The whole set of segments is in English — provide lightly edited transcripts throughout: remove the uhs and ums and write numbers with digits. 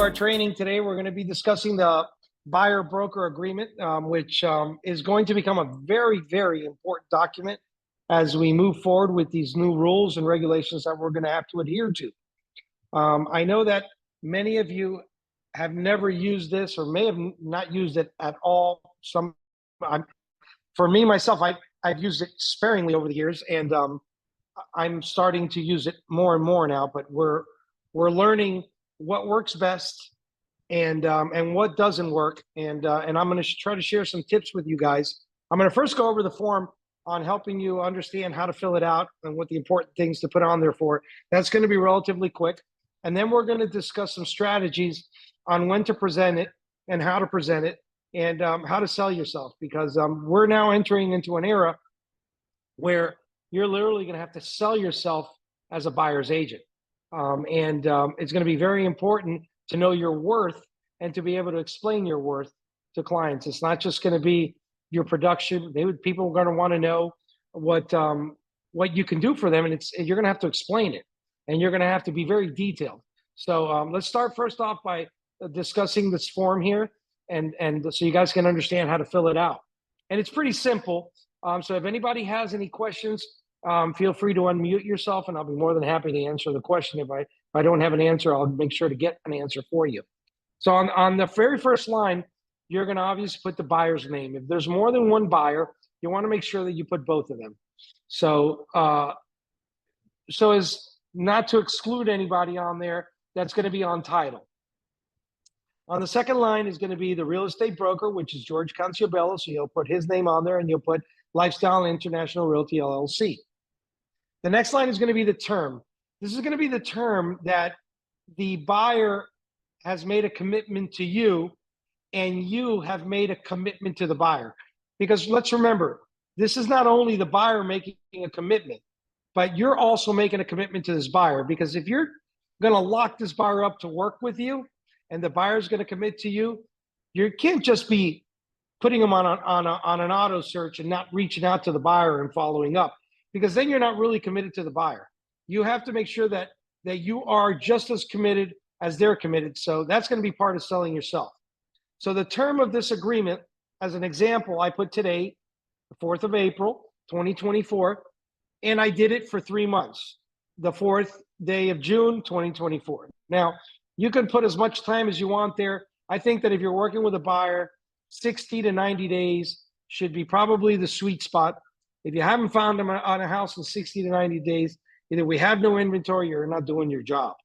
our training today. We're going to be discussing the buyer-broker agreement, which is going to become a very, very important document as we move forward with these new rules and regulations that we're going to have to adhere to. I know that many of you have never used this or may have not used it at all. For me, myself, I've used it sparingly over the years, and I'm starting to use it more and more now, but we're learning what works best and what doesn't work. And I'm going to try to share some tips with you guys. I'm going to first go over the form on helping you understand how to fill it out and what the important things to put on there for. That's going to be relatively quick. And then we're going to discuss some strategies on when to present it and how to present it and how to sell yourself, because we're now entering into an era where you're literally going to have to sell yourself as a buyer's agent. It's going to be very important to know your worth and to be able to explain your worth to clients. It's not just going to be your production. People are going to want to know what you can do for them, and you're going to have to explain it, and you're going to have to be very detailed. So let's start first off by discussing this form here, and so you guys can understand how to fill it out. And it's pretty simple. So if anybody has any questions, feel free to unmute yourself, and I'll be more than happy to answer the question. If I don't have an answer, I'll make sure to get an answer for you. So on the very first line, you're going to obviously put the buyer's name. If there's more than one buyer, you want to make sure that you put both of them. So as not to exclude anybody on there that's going to be on title. On the second line is going to be the real estate broker, which is George Canciabello. So you'll put his name on there, and you'll put Lifestyle International Realty LLC. The next line is going to be the term. This is going to be the term that the buyer has made a commitment to you, and you have made a commitment to the buyer. Because let's remember, this is not only the buyer making a commitment, but you're also making a commitment to this buyer. Because if you're going to lock this buyer up to work with you, and the buyer's going to commit to you, you can't just be putting them on an auto search and not reaching out to the buyer and following up, because then you're not really committed to the buyer. You have to make sure that you are just as committed as they're committed. So that's going to be part of selling yourself. So the term of this agreement, as an example, I put today, the 4th of April, 2024, and I did it for 3 months, the 4th day of June, 2024. Now, you can put as much time as you want there. I think that if you're working with a buyer, 60 to 90 days should be probably the sweet spot. If you haven't found them on a house in 60 to 90 days, either we have no inventory or you're not doing your job.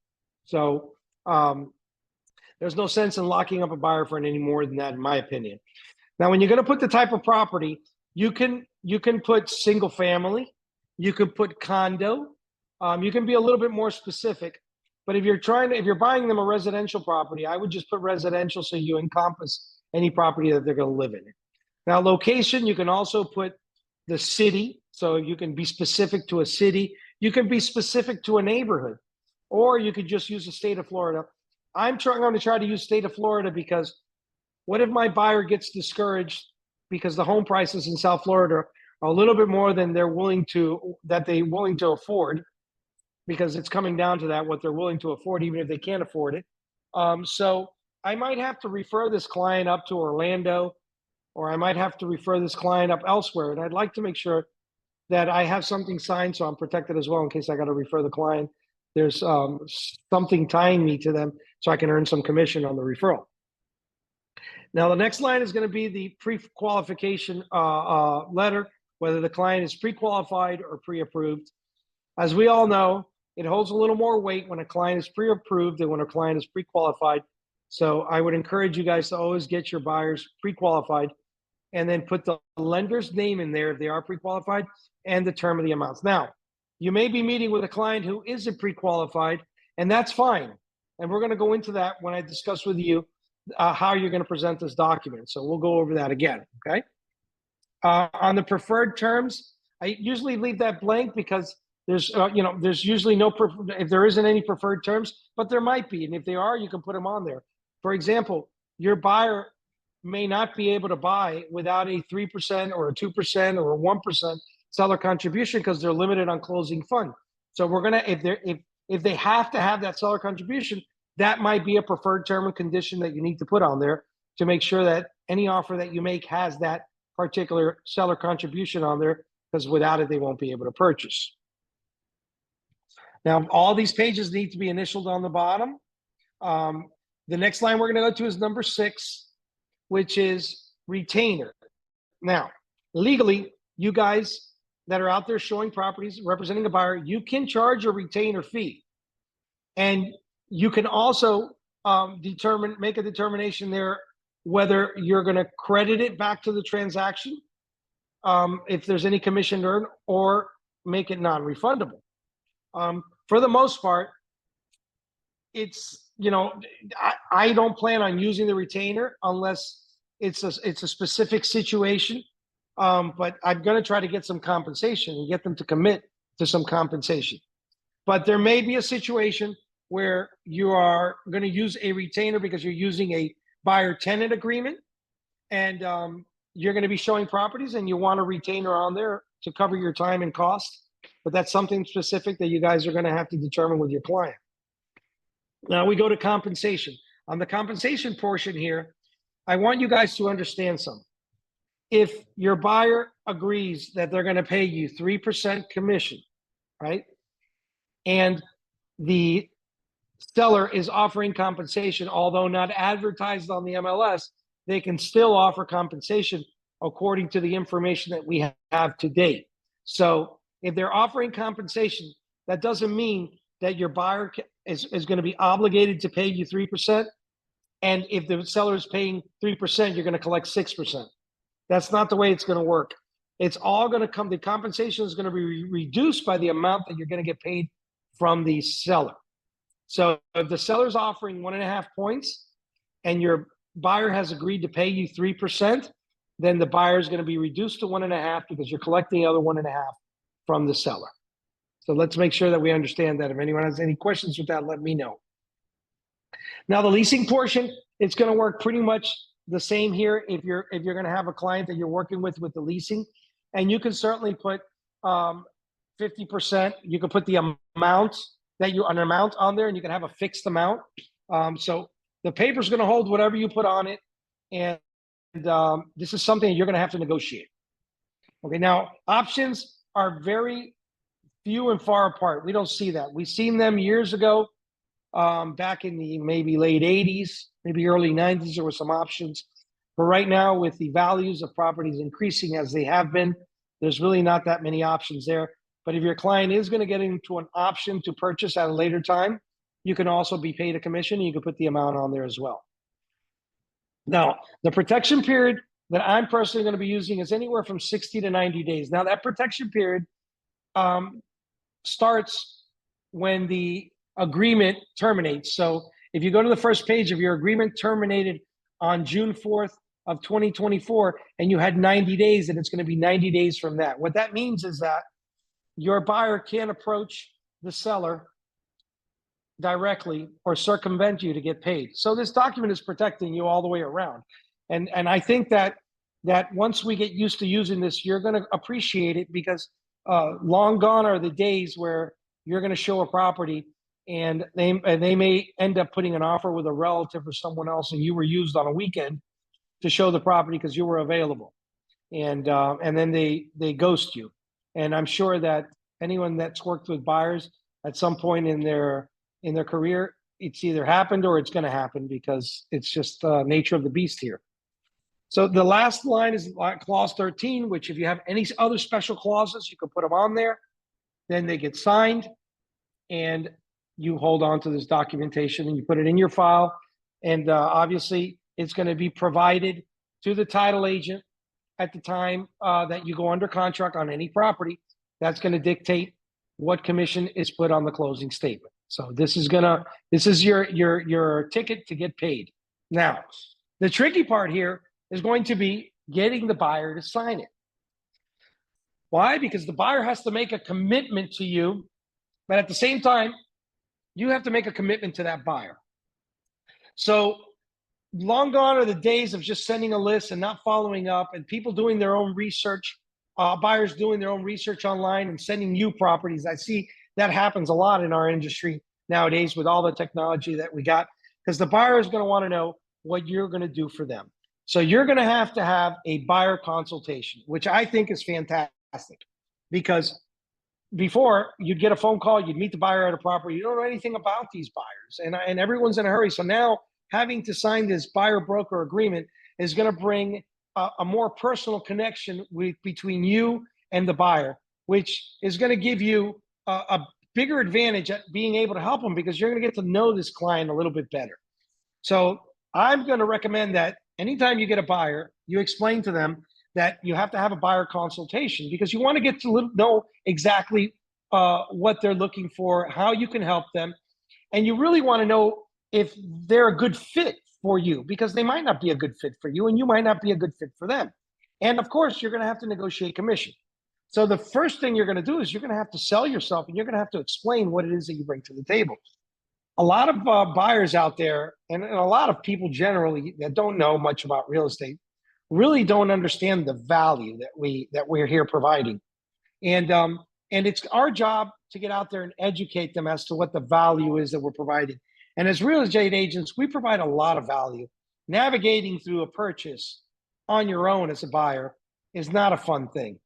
So there's no sense in locking up a buyer for any more than that, in my opinion. Now, when you're going to put the type of property, you can put single family, you can put condo, you can be a little bit more specific. But if you're buying them a residential property, I would just put residential so you encompass any property that they're going to live in. Now, location, you can also put the city. So you can be specific to a city. You can be specific to a neighborhood, or you could just use the state of Florida. I'm going to try to use state of Florida, because what if my buyer gets discouraged because the home prices in South Florida are a little bit more than they're willing to afford? Because it's coming down to that, what they're willing to afford, even if they can't afford it. So I might have to refer this client up to Orlando, or I might have to refer this client up elsewhere. And I'd like to make sure that I have something signed so I'm protected as well in case I got to refer the client. There's something tying me to them so I can earn some commission on the referral. Now, the next line is going to be the pre-qualification letter, whether the client is pre-qualified or pre-approved. As we all know, it holds a little more weight when a client is pre-approved than when a client is pre-qualified. So I would encourage you guys to always get your buyers pre-qualified, and then put the lender's name in there if they are pre-qualified, and the term of the amounts. Now, you may be meeting with a client who isn't pre-qualified, and that's fine. And we're going to go into that when I discuss with you how you're going to present this document. So we'll go over that again, okay? On the preferred terms, I usually leave that blank because there's usually if there isn't any preferred terms, but there might be. And if they are, you can put them on there. For example, your buyer may not be able to buy without a 3% or a 2% or a 1% seller contribution because they're limited on closing fund. So we're going to, if they have to have that seller contribution, that might be a preferred term and condition that you need to put on there to make sure that any offer that you make has that particular seller contribution on there, because without it, they won't be able to purchase. Now, all these pages need to be initialed on the bottom. The next line we're going to go to is number 6, which is retainer. Now, legally, you guys that are out there showing properties, representing a buyer, you can charge a retainer fee. And you can also make a determination there whether you're going to credit it back to the transaction, if there's any commission earned, or make it non-refundable. For the most part, it's, I don't plan on using the retainer unless it's a specific situation. But I'm going to try to get some compensation and get them to commit to some compensation. But there may be a situation where you are going to use a retainer because you're using a buyer-tenant agreement, and you're going to be showing properties and you want a retainer on there to cover your time and cost. But that's something specific that you guys are going to have to determine with your client. Now we go to compensation. On the compensation portion here, I want you guys to understand something. If your buyer agrees that they're going to pay you 3% commission, right? And the seller is offering compensation, although not advertised on the MLS, they can still offer compensation according to the information that we have to date. So if they're offering compensation, that doesn't mean that your buyer is going to be obligated to pay you 3%. And if the seller is paying 3%, you're going to collect 6%. That's not the way it's going to work. It's all going to come, the compensation is going to be reduced by the amount that you're going to get paid from the seller. So if the seller's offering 1.5 points and your buyer has agreed to pay you 3%, then the buyer is going to be reduced to 1.5 because you're collecting the other 1.5 from the seller. So let's make sure that we understand that. If anyone has any questions with that, let me know. Now the leasing portion, it's going to work pretty much the same here. If you're going to have a client that you're working with the leasing, and you can certainly put 50%. You can put the amount an amount on there, and you can have a fixed amount. So the paper's going to hold whatever you put on it, and this is something you're going to have to negotiate. Okay, now options are very few and far apart. We don't see that. We've seen them years ago, back in the maybe late 80s, maybe early 90s, there were some options. But right now, with the values of properties increasing as they have been, there's really not that many options there. But if your client is going to get into an option to purchase at a later time, you can also be paid a commission, and you can put the amount on there as well. Now, the protection period that I'm personally going to be using is anywhere from 60 to 90 days. Now, that protection period starts when the agreement terminates. So if you go to the first page, if your agreement terminated on June 4th of 2024 and you had 90 days, then it's going to be 90 days from that. What that means is that your buyer can't approach the seller directly or circumvent you to get paid. So this document is protecting you all the way around. And I think that once we get used to using this, you're going to appreciate it, because long gone are the days where you're going to show a property and they may end up putting an offer with a relative or someone else, and you were used on a weekend to show the property because you were available, and then they ghost you. And I'm sure that anyone that's worked with buyers at some point in their career, it's either happened or it's going to happen, because it's just nature of the beast here. So the last line is clause 13, which if you have any other special clauses, you can put them on there. Then they get signed, and you hold on to this documentation and you put it in your file. And obviously, it's going to be provided to the title agent at the time that you go under contract on any property. That's going to dictate what commission is put on the closing statement. So this is your ticket to get paid. Now, the tricky part here is going to be getting the buyer to sign it. Why? Because the buyer has to make a commitment to you, but at the same time, you have to make a commitment to that buyer. So long gone are the days of just sending a list and not following up, and people doing their own research, buyers doing their own research online and sending you properties. I see that happens a lot in our industry. nowadays with all the technology that we got, because the buyer is going to want to know what you're going to do for them. So you're going to have a buyer consultation, which I think is fantastic, because before you'd get a phone call, you'd meet the buyer at a property, you don't know anything about these buyers, and everyone's in a hurry. So now having to sign this buyer broker agreement is going to bring a more personal connection between you and the buyer, which is going to give you a bigger advantage at being able to help them, because you're going to get to know this client a little bit better. So I'm going to recommend that anytime you get a buyer, you explain to them that you have to have a buyer consultation, because you want to get to know exactly what they're looking for, how you can help them. And you really want to know if they're a good fit for you, because they might not be a good fit for you and you might not be a good fit for them. And of course, you're going to have to negotiate commission. So the first thing you're going to do is you're going to have to sell yourself, and you're going to have to explain what it is that you bring to the table. A lot of buyers out there, and a lot of people generally that don't know much about real estate, really don't understand the value that we're here providing. And it's our job to get out there and educate them as to what the value is that we're providing. And as real estate agents, we provide a lot of value. Navigating through a purchase on your own as a buyer is not a fun thing.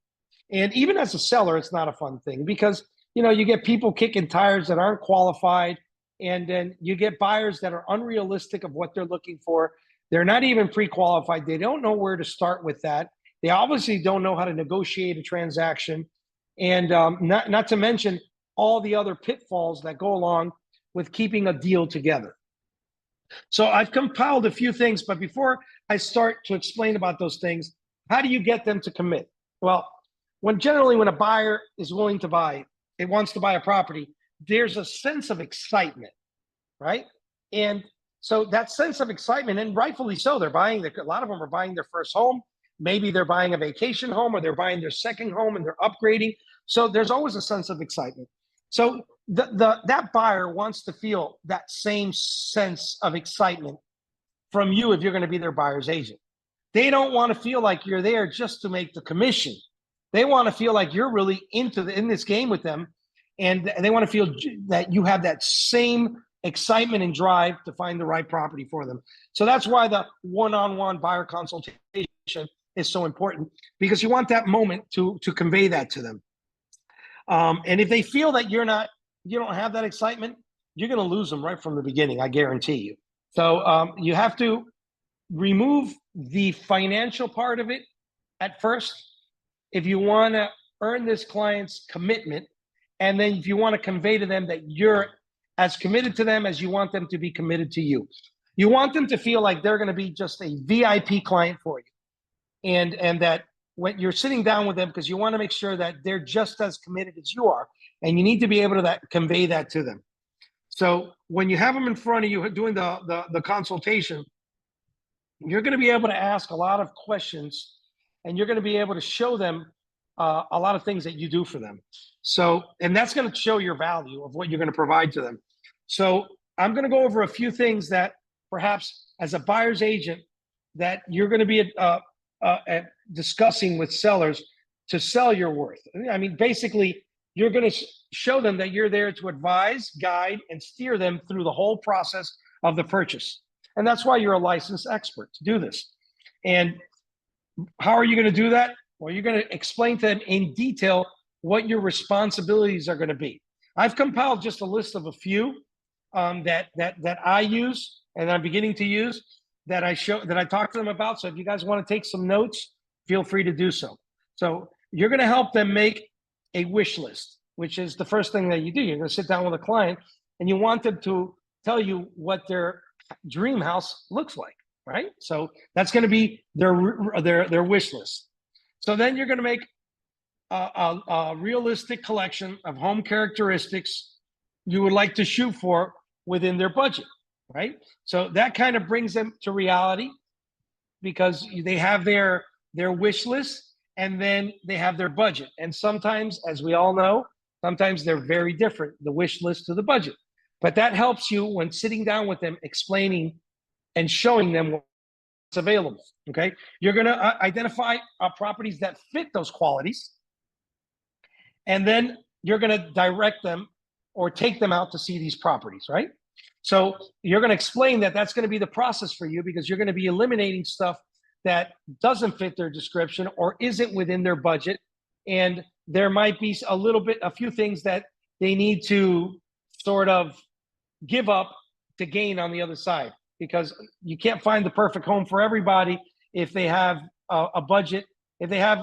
And even as a seller, it's not a fun thing, because you get people kicking tires that aren't qualified, and then you get buyers that are unrealistic of what they're looking for. They're not even pre-qualified. They don't know where to start with that. They obviously don't know how to negotiate a transaction, and not to mention all the other pitfalls that go along with keeping a deal together. So I've compiled a few things, but before I start to explain about those things, how do you get them to commit? Well, when a buyer is willing to buy, it wants to buy a property, there's a sense of excitement, right? And so that sense of excitement, and rightfully so, a lot of them are buying their first home. Maybe they're buying a vacation home, or they're buying their second home and they're upgrading. So there's always a sense of excitement. So that buyer wants to feel that same sense of excitement from you if you're going to be their buyer's agent. They don't want to feel like you're there just to make the commission. They want to feel like you're really in this game with them, and they want to feel that you have that same excitement and drive to find the right property for them. So that's why the one-on-one buyer consultation is so important, because you want that moment to convey that to them. And if they feel that you don't have that excitement, you're going to lose them right from the beginning, I guarantee you. So you have to remove the financial part of it at first if you want to earn this client's commitment, and then if you want to convey to them that you're as committed to them as you want them to be committed to you. You want them to feel like they're going to be just a VIP client for you, and that when you're sitting down with them, because you want to make sure that they're just as committed as you are, and you need to be able to convey that to them. So when you have them in front of you doing the consultation, you're going to be able to ask a lot of questions, and you're going to be able to show them a lot of things that you do for them. So, and that's going to show your value of what you're going to provide to them. So I'm going to go over a few things that perhaps as a buyer's agent that you're going to be discussing with sellers to sell your worth. I mean, basically, you're going to show them that you're there to advise, guide, and steer them through the whole process of the purchase. And that's why you're a licensed expert to do this. And how are you going to do that? Well, you're going to explain to them in detail what your responsibilities are going to be. I've compiled just a list of a few that I use and I'm beginning to use, that I talk to them about. So if you guys want to take some notes, feel free to do so. So you're going to help them make a wish list, which is the first thing that you do. You're going to sit down with a client and you want them to tell you what their dream house looks like, right? So that's going to be their wish list. So then you're going to make a realistic collection of home characteristics you would like to shoot for within their budget, right? So that kind of brings them to reality, because they have their wish list and then they have their budget. And sometimes, as we all know, sometimes they're very different, the wish list to the budget. But that helps you when sitting down with them, explaining and showing them what's available, okay? You're gonna identify properties that fit those qualities, and then you're gonna direct them or take them out to see these properties, right? So you're going to explain that that's going to be the process for you, because you're going to be eliminating stuff that doesn't fit their description or isn't within their budget. And there might be a few things that they need to sort of give up to gain on the other side, because you can't find the perfect home for everybody if they have a budget. If they have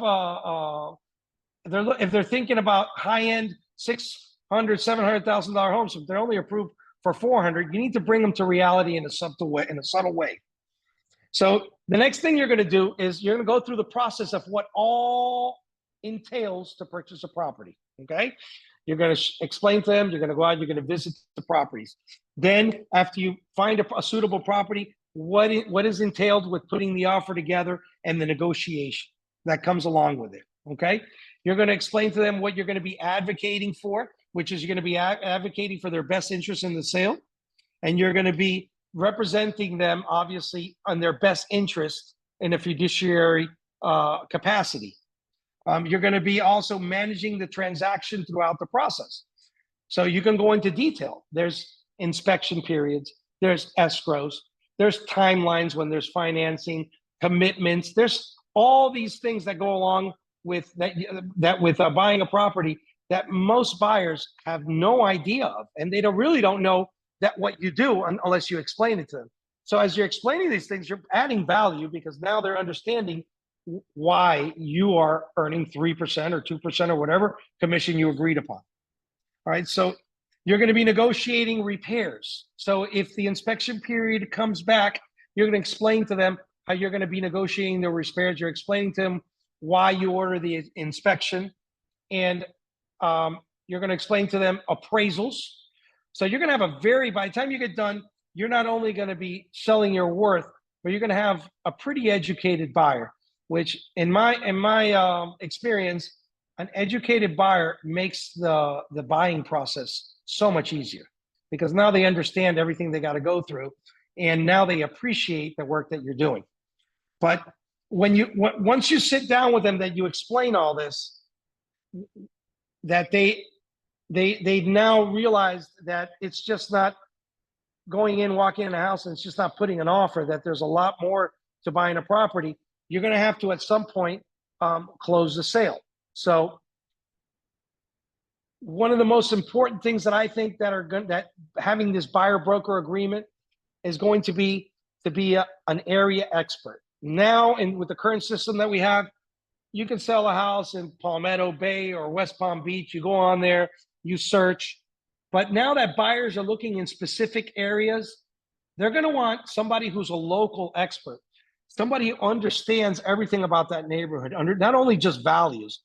if they're thinking about high-end $600,000-$700,000 homes, if they're only approved for 400, you need to bring them to reality in a subtle way. So the next thing you're going to do is you're going to go through the process of what all entails to purchase a property. Okay, you're going to explain to them. You're going to go out. You're going to visit the properties. Then, after you find a suitable property, what is entailed with putting the offer together and the negotiation that comes along with it. Okay, you're going to explain to them what you're going to be advocating for, which is you're going to be advocating for their best interest in the sale, and you're going to be representing them, obviously, on their best interest in a fiduciary capacity. You're going to be also managing the transaction throughout the process. So you can go into detail. There's inspection periods, there's escrows, there's timelines when there's financing, commitments. There's all these things that go along with buying a property that most buyers have no idea of, and they really don't know that what you do unless you explain it to them. So as you're explaining these things, you're adding value, because now they're understanding why you are earning 3% or 2% or whatever commission you agreed upon. All right, so you're going to be negotiating repairs. So if the inspection period comes back, you're going to explain to them how you're going to be negotiating the repairs. You're explaining to them why you order the inspection, and you're going to explain to them appraisals. So you're going to have by the time you get done, you're not only going to be selling your worth, but you're going to have a pretty educated buyer, which in my experience, an educated buyer makes the buying process so much easier, because now they understand everything they got to go through, and now they appreciate the work that you're doing. But once you sit down with them, that you explain all this, that they've now realized that it's just not going in, walking in a house, and it's just not putting an offer, that there's a lot more to buying a property. You're going to have to, at some point, close the sale. So one of the most important things that I think that having this buyer broker agreement is going to be an area expert. Now, with the current system that we have, you can sell a house in Palmetto Bay or West Palm Beach. You go on there, you search. But now that buyers are looking in specific areas, they're going to want somebody who's a local expert, somebody who understands everything about that neighborhood, not only just values,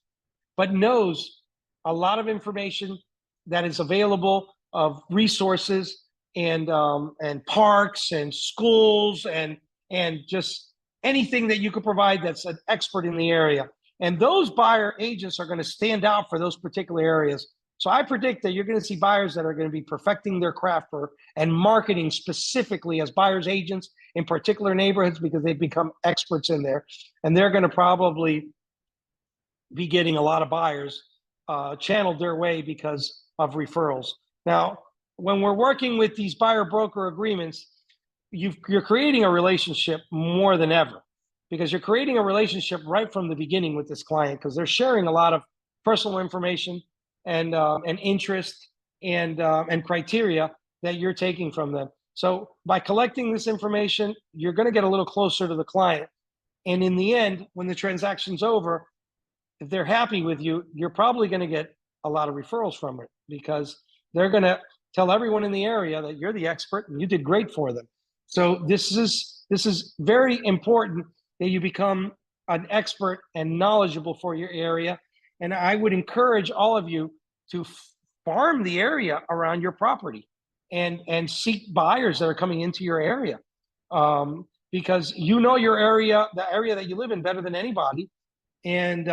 but knows a lot of information that is available, of resources and parks and schools and just anything that you could provide that's an expert in the area. And those buyer agents are going to stand out for those particular areas. So I predict that you're going to see buyers that are going to be perfecting their craft and marketing specifically as buyers agents in particular neighborhoods, because they've become experts in there. And they're going to probably be getting a lot of buyers channeled their way because of referrals. Now, when we're working with these buyer broker agreements, you're creating a relationship more than ever, because you're creating a relationship right from the beginning with this client, because they're sharing a lot of personal information and interest and criteria that you're taking from them. So by collecting this information, you're going to get a little closer to the client. And in the end, when the transaction's over, if they're happy with you, you're probably going to get a lot of referrals from it, because they're going to tell everyone in the area that you're the expert and you did great for them. So this is very important that you become an expert and knowledgeable for your area. And I would encourage all of you to farm the area around your property and seek buyers that are coming into your area, because you know your area, the area that you live in, better than anybody. And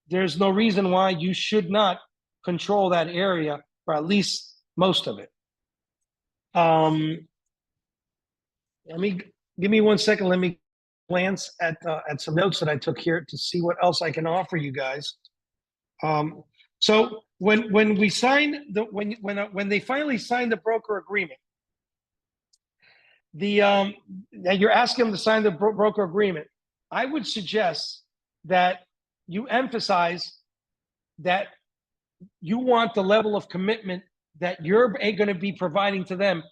there's no reason why you should not control that area, or at least most of it. Give me 1 second. Let me glance at some notes that I took here to see what else I can offer you guys. So when we sign when they finally sign the broker agreement, you're asking them to sign the broker agreement. I would suggest that you emphasize that you want the level of commitment that you're going to be providing to them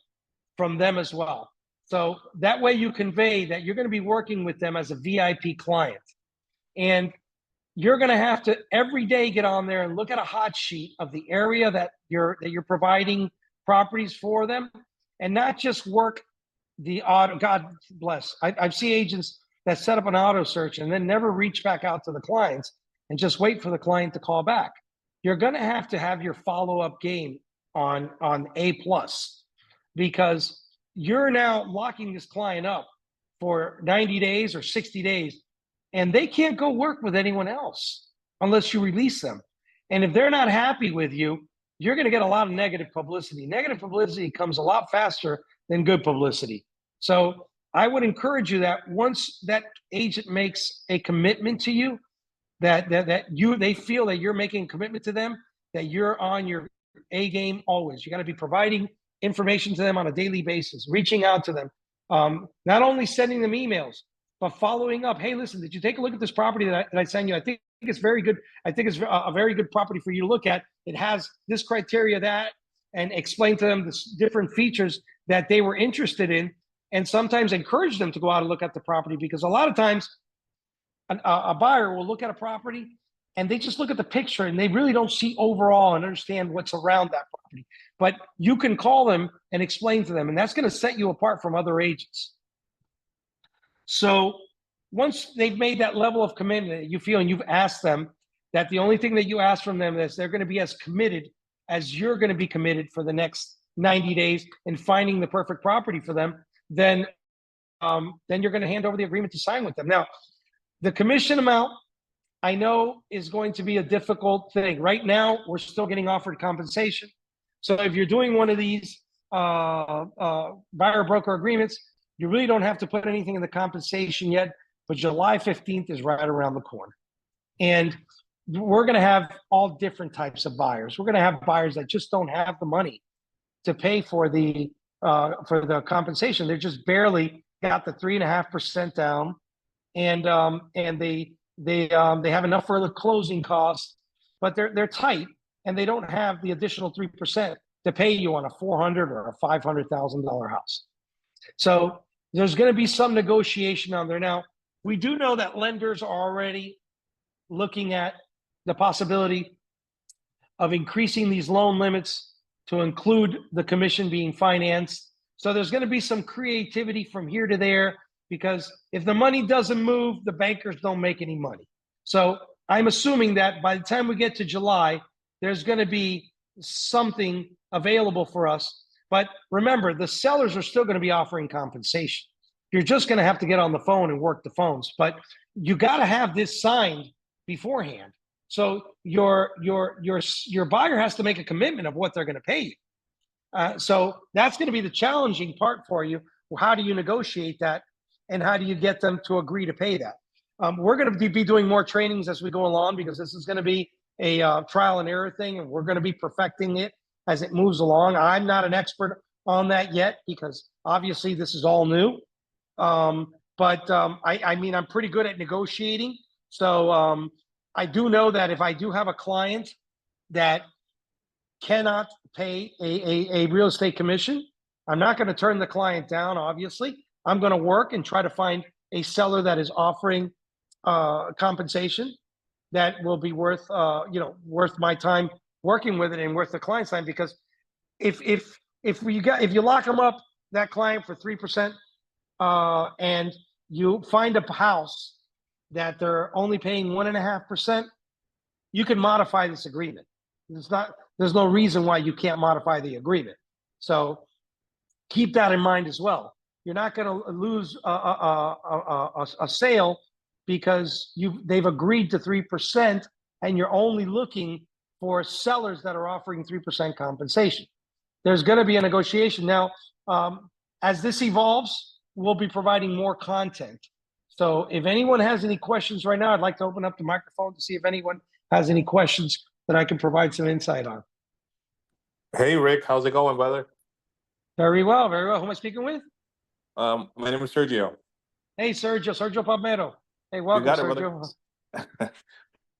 from them as well. So that way you convey that you're going to be working with them as a VIP client. And you're going to have to every day get on there and look at a hot sheet of the area that you're providing properties for them, and not just work the auto. God bless. I've seen agents that set up an auto search and then never reach back out to the clients and just wait for the client to call back. You're going to have your follow-up game on A plus, because you're now locking this client up for 90 days or 60 days, and they can't go work with anyone else unless you release them. And if they're not happy with you, you're going to get a lot of negative publicity. Negative publicity comes a lot faster than good publicity. So I would encourage you that once that agent makes a commitment to you, that they feel that you're making a commitment to them, that you're on your A game always. You got to be providing information to them on a daily basis, reaching out to them, not only sending them emails, but following up. Hey, listen, did you take a look at this property that I sent you? I think it's very good. I think it's a very good property for you to look at. It has this criteria, that, and explain to them the different features that they were interested in, and sometimes encourage them to go out and look at the property, because a lot of times a buyer will look at a property and they just look at the picture and they really don't see overall and understand what's around that property. But you can call them and explain to them, and that's going to set you apart from other agents. So once they've made that level of commitment, you feel, and you've asked them, that the only thing that you ask from them is they're going to be as committed as you're going to be committed for the next 90 days in finding the perfect property for them, then you're going to hand over the agreement to sign with them. Now, the commission amount, I know, is going to be a difficult thing. Right now, we're still getting offered compensation. So if you're doing one of these buyer broker agreements, you really don't have to put anything in the compensation yet, but July 15th is right around the corner. And we're going to have all different types of buyers. We're going to have buyers that just don't have the money to pay for the compensation. They're just barely got the 3.5% down, and they have enough for the closing costs, but they're tight, and they don't have the additional 3% to pay you on a $400,000 or a $500,000 house. So there's going to be some negotiation on there. Now, we do know that lenders are already looking at the possibility of increasing these loan limits to include the commission being financed. So there's going to be some creativity from here to there, because if the money doesn't move, the bankers don't make any money. So I'm assuming that by the time we get to July, there's going to be something available for us. But remember, the sellers are still going to be offering compensation. You're just going to have to get on the phone and work the phones. But you got to have this signed beforehand. So your buyer has to make a commitment of what they're going to pay you. So that's going to be the challenging part for you. Well, how do you negotiate that, and how do you get them to agree to pay that? We're going to be doing more trainings as we go along, because this is going to be a trial and error thing, and we're going to be perfecting it as it moves along. I'm not an expert on that yet, because obviously this is all new. But I mean, I'm pretty good at negotiating. So I do know that if I do have a client that cannot pay a real estate commission, I'm not going to turn the client down, obviously. I'm going to work and try to find a seller that is offering compensation that will be worth my time working with it, and worth the client's time. Because if you lock them up, that client, for 3%, and you find a house that they're only paying 1.5%, you can modify this agreement. There's no reason why you can't modify the agreement. So keep that in mind as well. You're not going to lose a sale because they've agreed to 3%, and you're only looking for sellers that are offering 3% compensation. There's going to be a negotiation. Now, as this evolves, we'll be providing more content. So if anyone has any questions right now, I'd like to open up the microphone to see if anyone has any questions that I can provide some insight on. Hey, Rick, how's it going, brother? Very well, very well. Who am I speaking with? My name is Sergio. Hey, Sergio Palmero. Hey, You welcome, got it, brother. Sergio.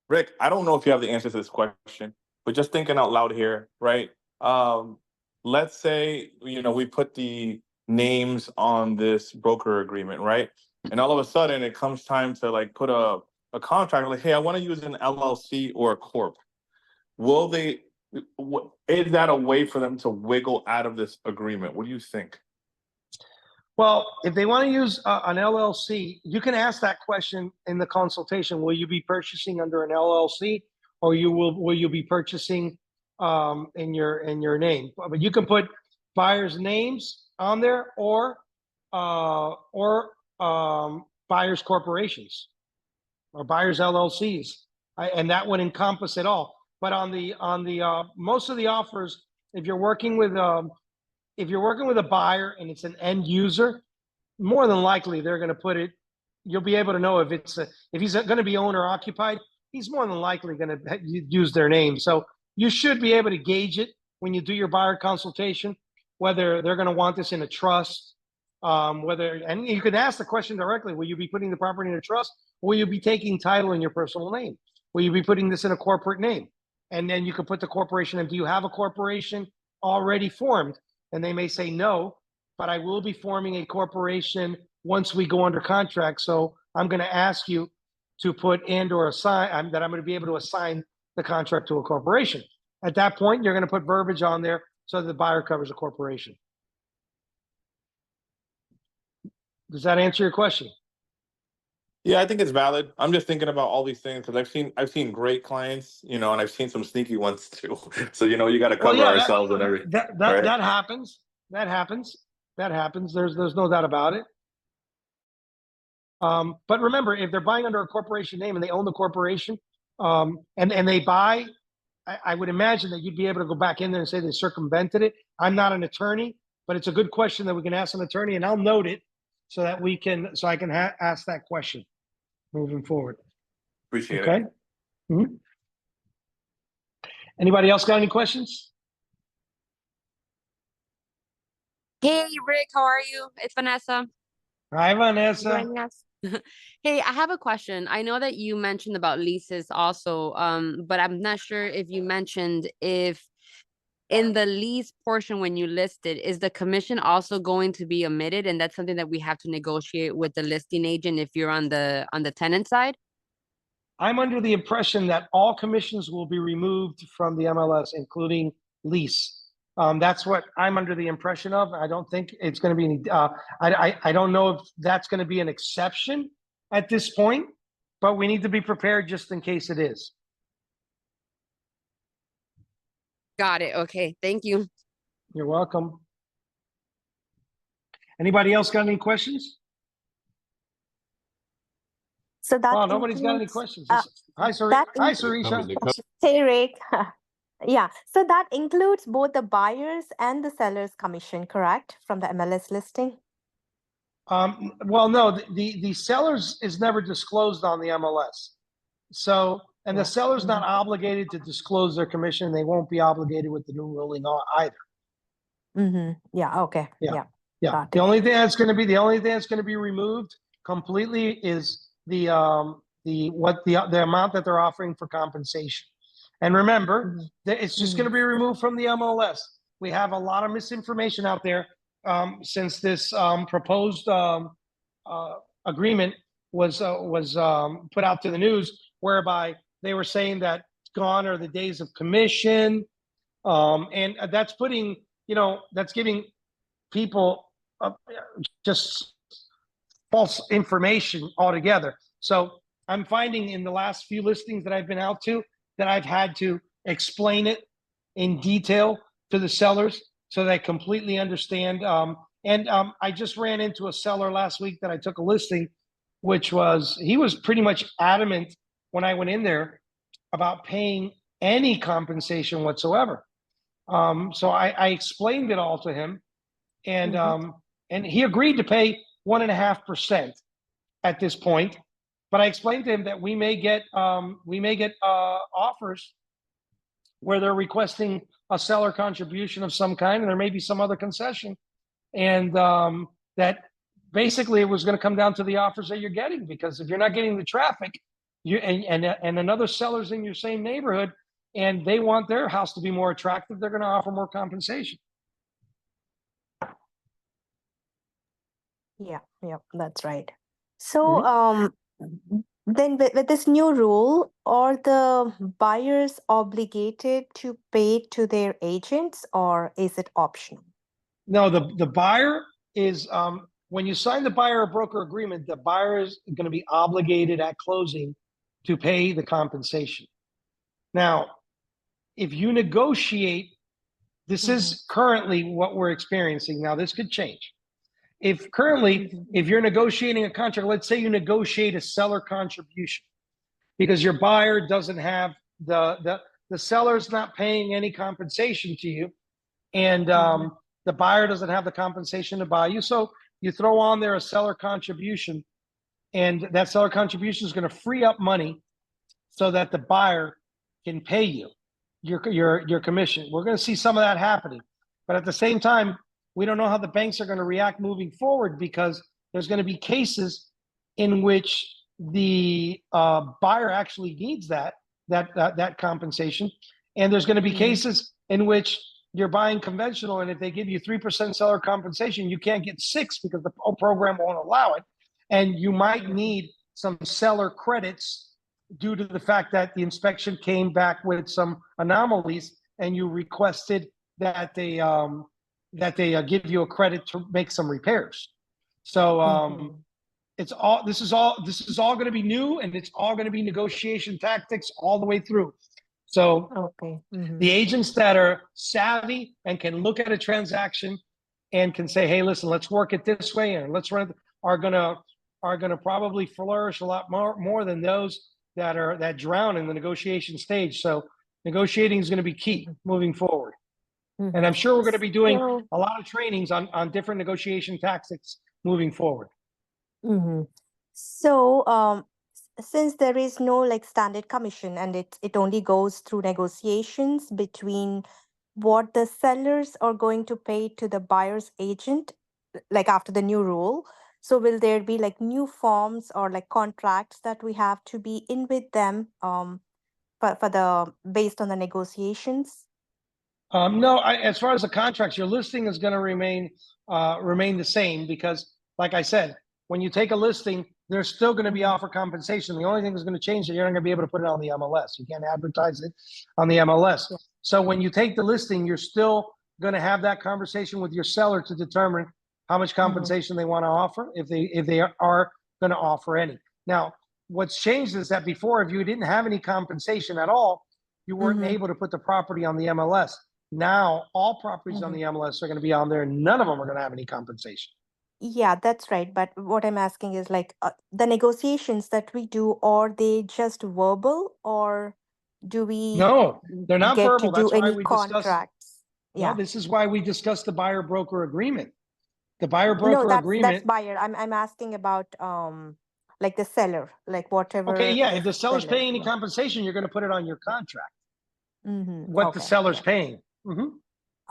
Rick, I don't know if you have the answer to this question, but just thinking out loud here, right? Let's say, we put the names on this broker agreement, right? And all of a sudden it comes time to like put a contract like, hey, I want to use an LLC or a corp. Will they, is that a way for them to wiggle out of this agreement? What do you think? Well, if they want to use an LLC, you can ask that question in the consultation. Will you be purchasing under an LLC, or will you be purchasing in your name? But you can put buyers' names on there, or buyers' corporations or buyers' LLCs, and that would encompass it all. But on the most of the offers, if you're working with a buyer and it's an end user, more than likely they're going to put it. You'll be able to know if he's going to be owner occupied. He's more than likely going to use their name. So you should be able to gauge it when you do your buyer consultation, whether they're going to want this in a trust, and you can ask the question directly: will you be putting the property in a trust? Or will you be taking title in your personal name? Will you be putting this in a corporate name? And then you can put the corporation in. Do you have a corporation already formed? And they may say no, but I will be forming a corporation once we go under contract. So I'm going to ask you to put or assign that I'm going to be able to assign the contract to a corporation. At that point, you're going to put verbiage on there so the buyer covers a corporation. Does that answer your question? Yeah, I think it's valid. I'm just thinking about all these things because I've seen great clients, and I've seen some sneaky ones too. So you got to cover ourselves and everything. That happens. That happens. There's no doubt about it. But remember, if they're buying under a corporation name and they own the corporation, and they buy, I would imagine that you'd be able to go back in there and say they circumvented it. I'm not an attorney, but it's a good question that we can ask an attorney, and I'll note it so that I can ask that question moving forward. Appreciate it. Okay. Mm-hmm. Anybody else got any questions? Hey, Rick, how are you? It's Vanessa. Hi, Vanessa. Joining us. Hey, I have a question. I know that you mentioned about leases also, but I'm not sure if you mentioned if in the lease portion when you listed, is the commission also going to be omitted? And that's something that we have to negotiate with the listing agent if you're on the tenant side? I'm under the impression that all commissions will be removed from the MLS, including lease. That's what I'm under the impression of. I don't think it's going to be any. I don't know if that's going to be an exception at this point, but we need to be prepared just in case it is. Got it. Okay. Thank you. You're welcome. Anybody else got any questions? So that Oh, nobody's got any questions. Hi, Sarisha. Hey, Rick. Yeah, so that includes both the buyers and the seller's commission, correct? From the MLS listing? Well, no, the sellers is never disclosed on the MLS. So, and the seller's not obligated to disclose their commission. They won't be obligated with the new ruling either. Mm-hmm. Yeah, okay. Yeah. The only thing that's going to be removed completely is the amount that they're offering for compensation. And remember, it's just going to be removed from the MLS. We have a lot of misinformation out there since this proposed agreement was put out to the news, whereby they were saying that gone are the days of commission, and that's that's giving people just false information altogether. So I'm finding in the last few listings that I've been out to that I've had to explain it in detail to the sellers so they completely understand. I just ran into a seller last week that I took a listing, he was pretty much adamant when I went in there about paying any compensation whatsoever. So I explained it all to him, and he agreed to pay 1.5% at this point. But I explained to him that we may get offers where they're requesting a seller contribution of some kind, and there may be some other concession, and that basically it was going to come down to the offers that you're getting, because if you're not getting the traffic, and another seller's in your same neighborhood, and they want their house to be more attractive, they're going to offer more compensation. Yeah, that's right. So, then with this new rule, are the buyers obligated to pay to their agents, or is it optional? No, the buyer is, when you sign the buyer or broker agreement, the buyer is going to be obligated at closing to pay the compensation. Now, if you negotiate, this is currently what we're experiencing. Now, this could change. If you're negotiating a contract, let's say you negotiate a seller contribution because your buyer doesn't have the seller's not paying any compensation to you, and the buyer doesn't have the compensation to buy you. So you throw on there a seller contribution, and that seller contribution is going to free up money so that the buyer can pay you your commission. We're going to see some of that happening, but at the same time, we don't know how the banks are going to react moving forward, because there's going to be cases in which the buyer actually needs that compensation, and there's going to be cases in which you're buying conventional, and if they give you 3% seller compensation, you can't get 6% because the program won't allow it, and you might need some seller credits due to the fact that the inspection came back with some anomalies, and you requested that they give you a credit to make some repairs. So this is all going to be new, and it's all going to be negotiation tactics all the way through. So the agents that are savvy and can look at a transaction and can say, hey, listen, let's work it this way, and let's run, are gonna probably flourish a lot more than those that drown in the negotiation stage. So negotiating is going to be key moving forward. And I'm sure we're going to be doing a lot of trainings on different negotiation tactics moving forward. So, since there is no like standard commission, and it only goes through negotiations between what the sellers are going to pay to the buyer's agent, like after the new rule, so will there be like new forms or like contracts that we have to be in with them based on the negotiations? No, as far as the contracts, your listing is going to remain the same, because, like I said, when you take a listing, there's still going to be offer compensation. The only thing that's going to change is you're not going to be able to put it on the MLS. You can't advertise it on the MLS. So when you take the listing, you're still going to have that conversation with your seller to determine how much compensation they want to offer, if they are going to offer any. Now, what's changed is that before, if you didn't have any compensation at all, you weren't able to put the property on the MLS. Now, all properties on the MLS are going to be on there, and none of them are going to have any compensation. Yeah, that's right. But what I'm asking is like the negotiations that we do, are they just verbal, or do we No, they're not get verbal. to do That's why any we discussed. contracts? No, Yeah. this is why we discussed the buyer broker agreement. The buyer No, broker that's agreement. buyer. I'm asking about like the seller, like whatever Okay, yeah. the If the seller's seller. paying any Yeah. compensation, you're going to put it on your contract. What the Okay. seller's Yeah. paying.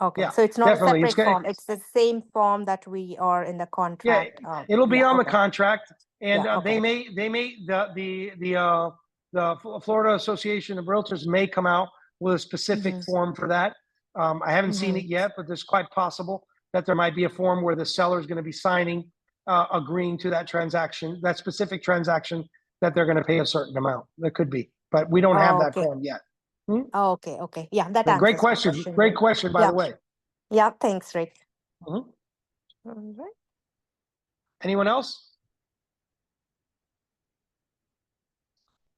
Okay. Yeah, So it's not a definitely. separate form. It's the same form that we are in the Yeah, contract. it'll be Yeah. on the Okay. contract, and Yeah. they Okay. may the Florida Association of Realtors may come out with a specific form for that. I haven't seen it yet, but there's quite possible that there might be a form where the seller is going to be signing, agreeing to that transaction, that specific transaction, that they're going to pay a certain amount. That could be, but we don't have that Okay. form yet. Okay. Okay. Yeah, that Great answers my question. question. Great Right? question, by Yeah. the way. Yeah. Thanks, Rick. Mhm. All right. Anyone else?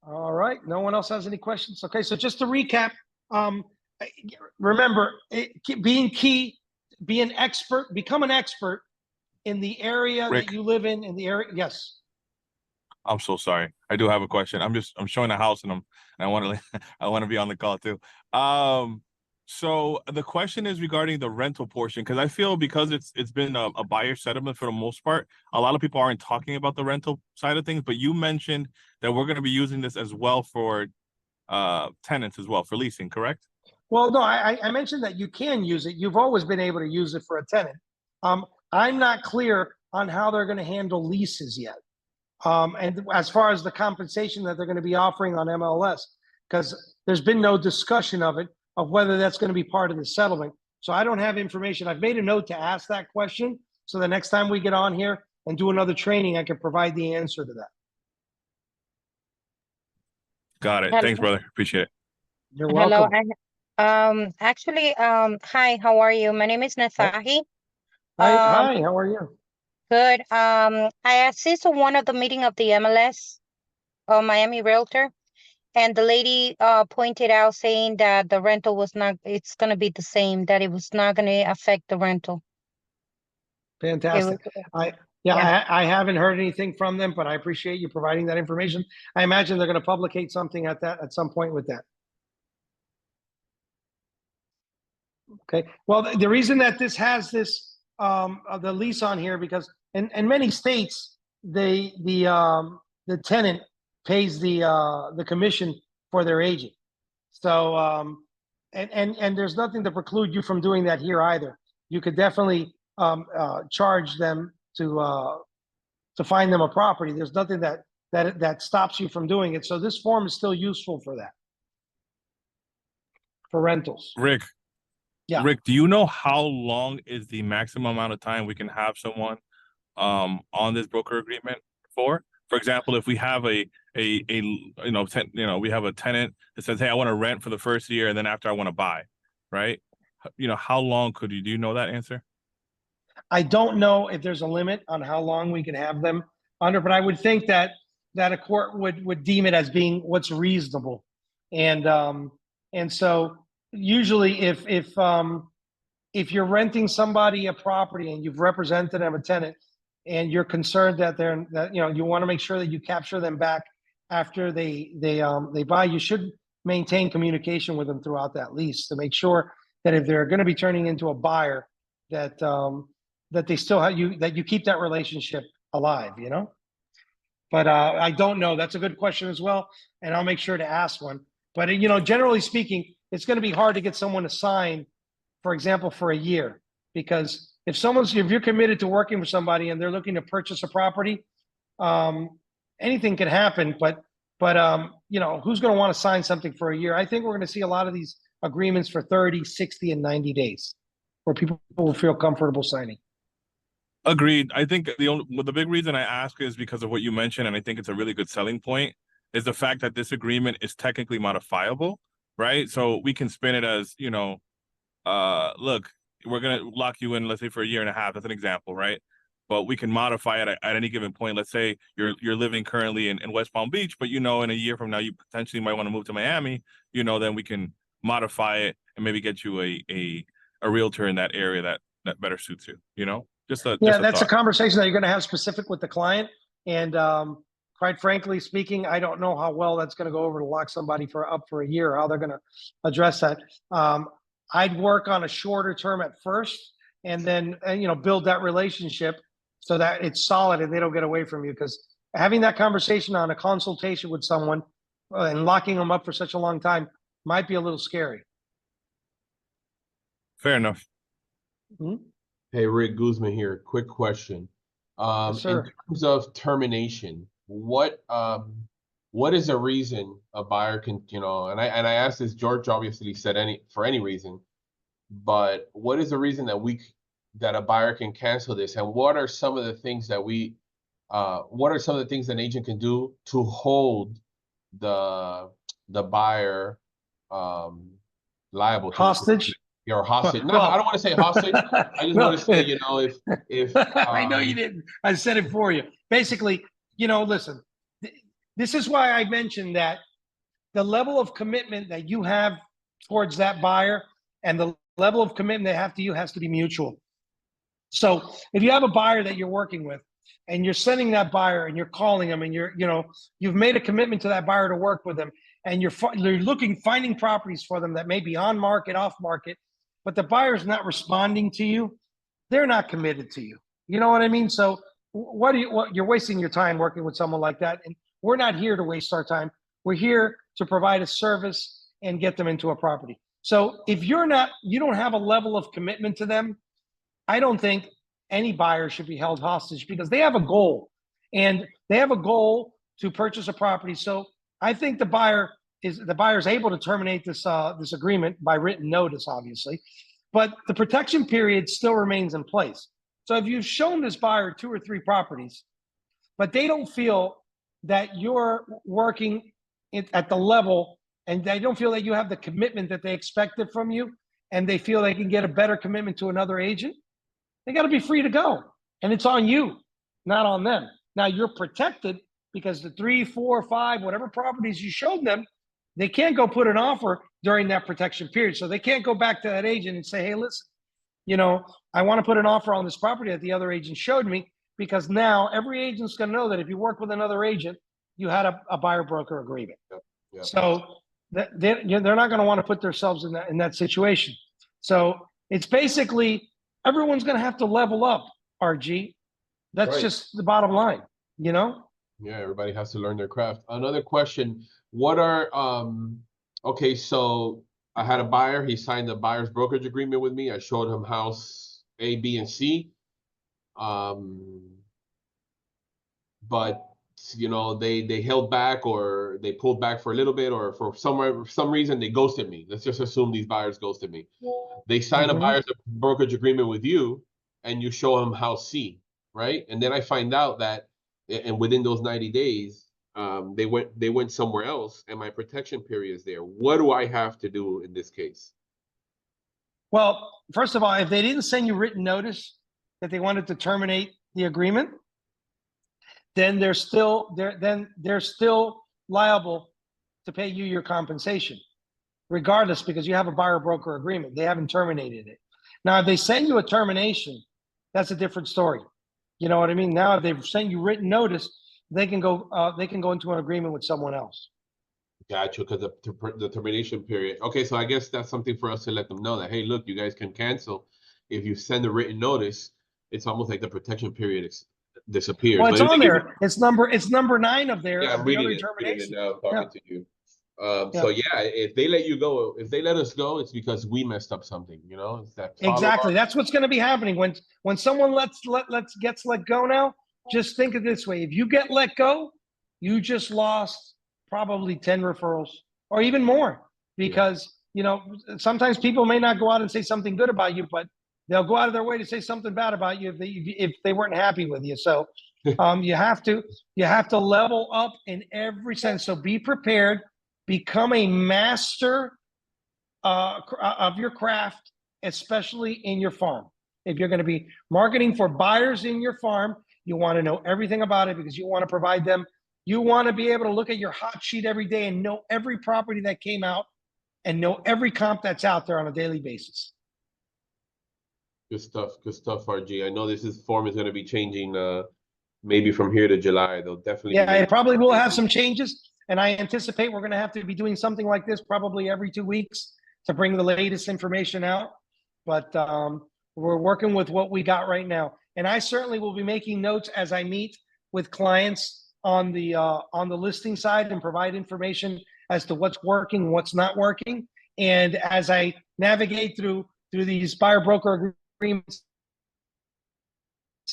All right. No one else has any questions. Okay. So just to recap, remember, be an expert, become an expert in the area Rick, that you live in the area. Yes. I'm so sorry. I do have a question. I'm showing a house, and I want to I want to be on the call too. So the question is regarding the rental portion, because I feel because it's been a buyer settlement for the most part, a lot of people aren't talking about the rental side of things. But you mentioned that we're going to be using this as well for tenants as well, for leasing, correct? Well, no, I mentioned that you can use it. You've always been able to use it for a tenant. I'm not clear on how they're going to handle leases yet. And as far as the compensation that they're going to be offering on MLS, because there's been no discussion of it, of whether that's going to be part of the settlement. So I don't have information. I've made a note to ask that question. So the next time we get on here and do another training, I can provide the answer to that. Got it. Hello. Thanks, brother. Appreciate it. You're Hello. welcome. Hi, how are you? My name is Nasahi. Hi, how are you? Good. I assist on one of the meeting of the MLS, Miami Realtor, and the lady pointed out saying that the rental was not, it's gonna be the same, that it was not gonna affect the rental. It Fantastic. was, I haven't heard anything from them, but I appreciate you providing that information. I imagine they're going to publicate something at some point with that. Okay. Well, the reason that this has this the lease on here, because in many states the tenant pays the commission for their agent. So and there's nothing to preclude you from doing that here either. You could definitely charge them to find them a property. There's nothing that stops you from doing it. So this form is still useful for that, for rentals. Rick. Yeah. Rick, do you know how long is the maximum amount of time we can have someone on this broker agreement for? For example, if we have we have a tenant that says, "Hey, I want to rent for the first year, and then after I want to buy," right? How long could you? Do you know that answer? I don't know if there's a limit on how long we can have them under, but I would think that a court would deem it as being what's reasonable, and so usually if you're renting somebody a property and you've represented them a tenant and you're concerned that you want to make sure that you capture them back after they buy, you should maintain communication with them throughout that lease to make sure that if they're going to be turning into a buyer, that they still have that you keep that relationship alive, But I don't know. That's a good question as well, and I'll make sure to ask one. But generally speaking, it's going to be hard to get someone to sign, for example, for a year, because if you're committed to working with somebody and they're looking to purchase a property, anything can happen. But who's going to want to sign something for a year? I think we're going to see a lot of these agreements for 30, 60, and 90 days, where people will feel comfortable signing. Agreed. I think the big reason I ask is because of what you mentioned, and I think it's a really good selling point, is the fact that this agreement is technically modifiable, right? So we can spin it as, look, we're going to lock you in, let's say, for a year and a half. That's an example, right? But we can modify it at any given point. Let's say you're living currently in West Palm Beach, but in a year from now, you potentially might want to move to Miami, then we can modify it and maybe get you a realtor in that area that better suits you, Just a that's a thought. conversation that you're going to have specific with the client. And quite frankly speaking, I don't know how well that's going to go over to lock somebody up for a year, or how they're going to address that. I'd work on a shorter term at first, and then build that relationship so that it's solid and they don't get away from you. Because having that conversation on a consultation with someone and locking them up for such a long time might be a little scary. Fair enough. Mm-hmm. Hey, Rick Guzman here. Quick question. Yes, sir. In terms of termination, what is a reason a buyer can, and I asked this, George obviously said for any reason, but what is the reason that a buyer can cancel this? And what are some of the things that an agent can do to hold the buyer liable? Hostage? Or hostage. No, Well, I don't want to say hostage. I just want to say, if I know you didn't. I said it for you. Basically, listen, this is why I mentioned that the level of commitment that you have towards that buyer and the level of commitment they have to you has to be mutual. So if you have a buyer that you're working with and you're sending that buyer and you're calling them and you've made a commitment to that buyer to work with them, and you're finding properties for them that may be on market, off market, but the buyer's not responding to you, they're not committed to you. You know what I mean? So you're wasting your time working with someone like that. And we're not here to waste our time. We're here to provide a service and get them into a property. So if you don't have a level of commitment to them, I don't think any buyer should be held hostage because they have a goal, and they have a goal to purchase a property. So I think the buyer is able to terminate this agreement by written notice, obviously, but the protection period still remains in place. So if you've shown this buyer 2 or 3 properties, but they don't feel that you're working at the level, and they don't feel that you have the commitment that they expected from you, and they feel they can get a better commitment to another agent, they got to be free to go. And it's on you, not on them. Now you're protected because the 3, 4, 5, whatever properties you showed them, they can't go put an offer during that protection period. So they can't go back to that agent and say, hey, listen, I want to put an offer on this property that the other agent showed me, because now every agent's going to know that if you work with another agent, you had a buyer broker agreement. Yeah. So they're not going to want to put themselves in that situation. So it's basically everyone's going to have to level up, RG. That's Right. just the bottom line, Yeah, everybody has to learn their craft. Another question, what are okay, so I had a buyer, he signed a buyer's brokerage agreement with me. I showed him house A, B, and C. But they held back, or they pulled back for a little bit, or for some reason they ghosted me. Let's just assume these buyers ghosted me. They sign a buyer's brokerage agreement with you, and you show them house C, right? And then I find out that, and within those 90 days, they went somewhere else, and my protection period is there. What do I have to do in this case? Well, first of all, if they didn't send you written notice that they wanted to terminate the agreement, then they're still liable to pay you your compensation, regardless, because you have a buyer broker agreement. They haven't terminated it. Now, if they send you a termination, that's a different story. You know what I mean? Now, if they've sent you written notice, they can go into an agreement with someone else. Gotcha, because the termination period. Okay, so I guess that's something for us to let them know that, hey, look, you guys can cancel if you send a written notice. It's almost like the protection period disappears. Well, it's on there. It's number 9 of there. Yeah, I'm reading it now, talking to you. So yeah, if they let you go, if they let us go, it's because we messed up something. It's that exactly. That's what's going to be happening when someone gets let go. Now, just think of it this way: if you get let go, you just lost probably 10 referrals or even more, because sometimes people may not go out and say something good about you, but they'll go out of their way to say something bad about you if they weren't happy with you. So you have to level up in every sense. So be prepared, become a master of your craft, especially in your farm. If you're going to be marketing for buyers in your farm, you want to know everything about it, because you want to provide them. You want to be able to look at your hot sheet every day and know every property that came out and know every comp that's out there on a daily basis. Good stuff, RG. I know this form is going to be changing maybe from here to July. They'll definitely it probably will have some changes, and I anticipate we're going to have to be doing something like this probably every 2 weeks to bring the latest information out. But we're working with what we got right now, and I certainly will be making notes as I meet with clients on the listing side and provide information as to what's working, what's not working, and as I navigate through these buyer broker agreements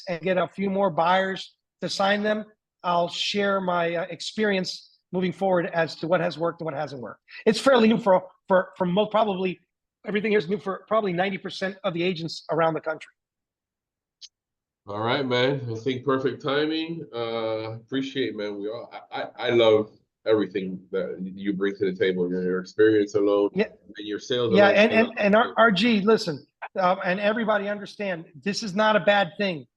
and get a few more buyers to sign them, I'll share my experience moving forward as to what has worked and what hasn't worked. It's fairly new for most, probably everything here is new for probably 90% of the agents around the country. All right, man. I think perfect timing. Appreciate, man. I love everything that you bring to the table. Your experience alone, and your sales. Yeah, and RG, listen, and everybody understand, this is not a bad thing.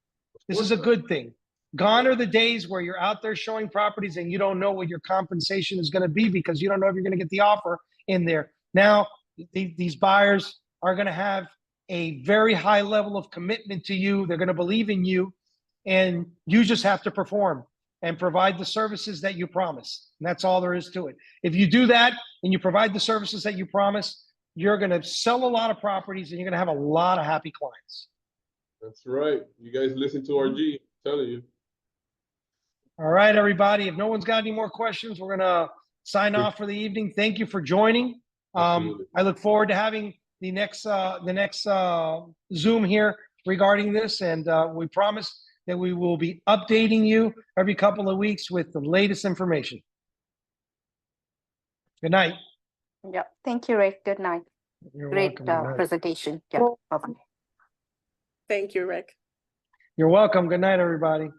This is a good thing. Gone are the days where you're out there showing properties and you don't know what your compensation is going to be, because you don't know if you're going to get the offer in there. Now, these buyers are going to have a very high level of commitment to you. They're going to believe in you, and you just have to perform and provide the services that you promise. And that's all there is to it. If you do that and you provide the services that you promise, you're going to sell a lot of properties and you're going to have a lot of happy clients. That's right. You guys listen to RG, I'm telling you. All right, everybody. If no one's got any more questions, we're going to sign off for the evening. Thank you for joining. Absolutely. I look forward to having the next Zoom here regarding this, and we promise that we will be updating you every couple of weeks with the latest information. Good night. Yeah, thank you, Rick. Good night. You're Great welcome. Good night. presentation. Yeah, bye-bye. Thank you, Rick. You're welcome. Good night, everybody.